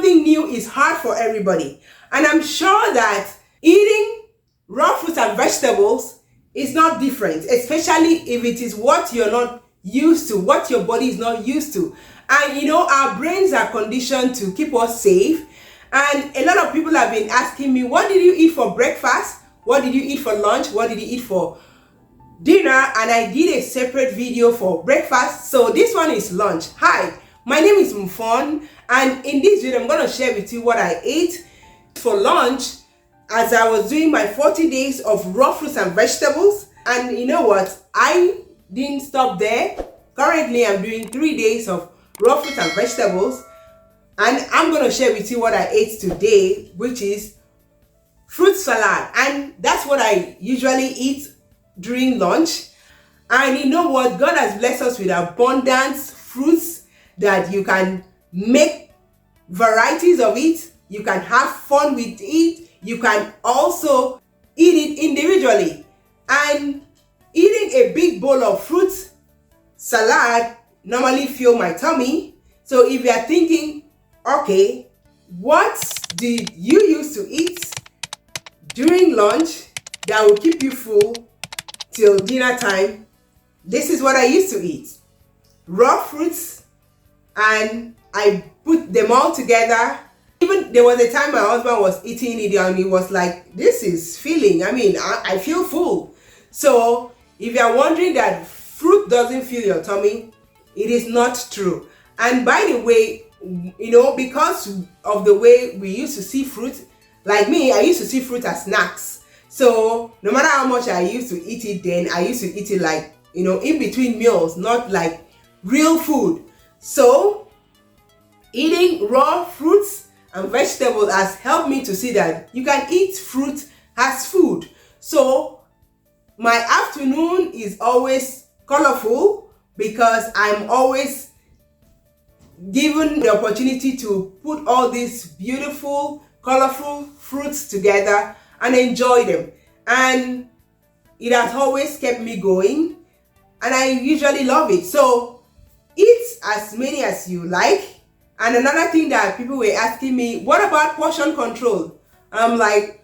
something new is hard for everybody. And I'm sure that eating raw fruits and vegetables is not different, especially if it is what you're not used to, what your body is not used to. And our brains are conditioned to keep us safe. And a lot of people have been asking me, what did you eat for breakfast? What did you eat for lunch? What did you eat for dinner? And I did a separate video for breakfast. So this one is lunch. Hi, my name is Mfon, and in this video I'm going to share with you what I ate for lunch as I was doing my 40 days of raw fruits and vegetables. And you know what? I didn't stop there. Currently I'm doing 3 days of raw fruits and vegetables, and I'm going to share with you what I ate today, which is fruit salad. And that's what I usually eat during lunch. And you know what? God has blessed us with abundance fruits that you can make varieties of it. You can have fun with it. You can also eat it individually. And eating a big bowl of fruit salad normally fill my tummy. So if you are thinking, okay, what did you used to eat during lunch that will keep you full till dinner time? This is what I used to eat. Raw fruits, and I put them all together. Even there was a time my husband was eating it and he was like, this is filling. I feel full. So if you are wondering that fruit doesn't fill your tummy, it is not true. And by the way, because of the way we used to see fruit, like me, I used to see fruit as snacks. So no matter how much I used to eat it then, I used to eat it like, in between meals, not like real food. So eating raw fruits and vegetables has helped me to see that you can eat fruit as food. So my afternoon is always colorful because I'm always given the opportunity to put all these beautiful, colorful fruits together and enjoy them. And it has always kept me going, and I usually love it. So eat as many as you like. And another thing that people were asking me, what about portion control? I'm like,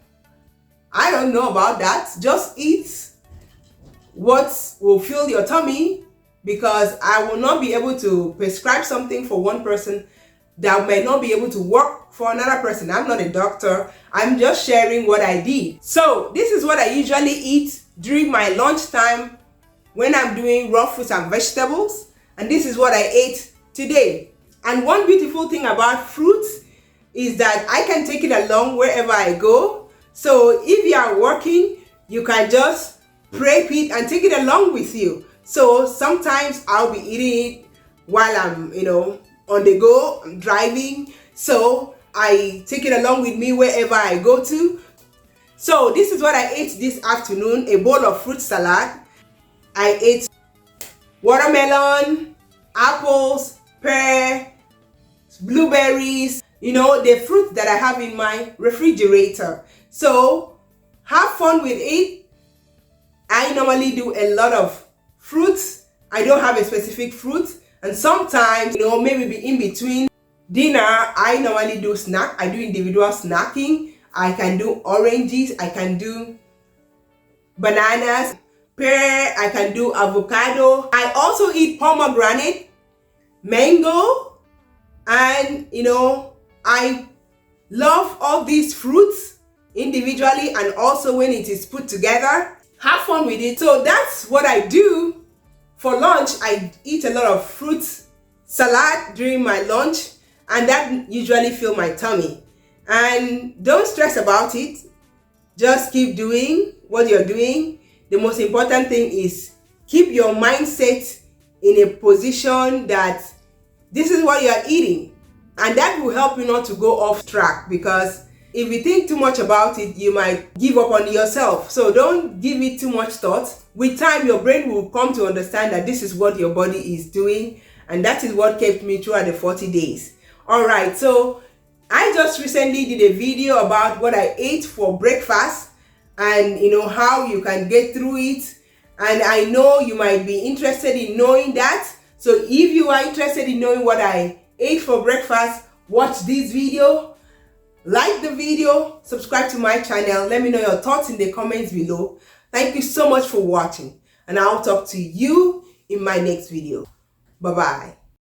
I don't know about that. Just eat what will fill your tummy, because I will not be able to prescribe something for one person that may not be able to work for another person. I'm not a doctor. I'm just sharing what I did. So this is what I usually eat during my lunchtime when I'm doing raw fruits and vegetables. And this is what I ate today. And one beautiful thing about fruits is that I can take it along wherever I go. So if you are working, you can just prep it and take it along with you. So sometimes I'll be eating it while I'm, on the go, I'm driving. So I take it along with me wherever I go to. So this is what I ate this afternoon, a bowl of fruit salad. I ate watermelon, apples, pear, blueberries, the fruit that I have in my refrigerator. So have fun with it. I normally do a lot of fruits. I don't have a specific fruit. And sometimes, maybe in between dinner, I normally do snack. I do individual snacking. I can do oranges. I can do bananas, pear. I can do avocado. I also eat pomegranate, mango, and I love all these fruits individually and also when it is put together. Have fun with it. So that's what I do for lunch. I eat a lot of fruit salad during my lunch, and that usually fills my tummy. And don't stress about it. Just keep doing what you're doing. The most important thing is keep your mindset in a position that this is what you're eating, and that will help you not to go off track, because if you think too much about it, you might give up on yourself. So don't give it too much thought. With time, your brain will come to understand that this is what your body is doing, and that is what kept me throughout the 40 days. All right, so I just recently did a video about what I ate for breakfast and how you can get through it. And I know you might be interested in knowing that. So if you are interested in knowing what I ate for breakfast, watch this video, like the video, subscribe to my channel. Let me know your thoughts in the comments below. Thank you so much for watching, and I'll talk to you in my next video. Bye-bye.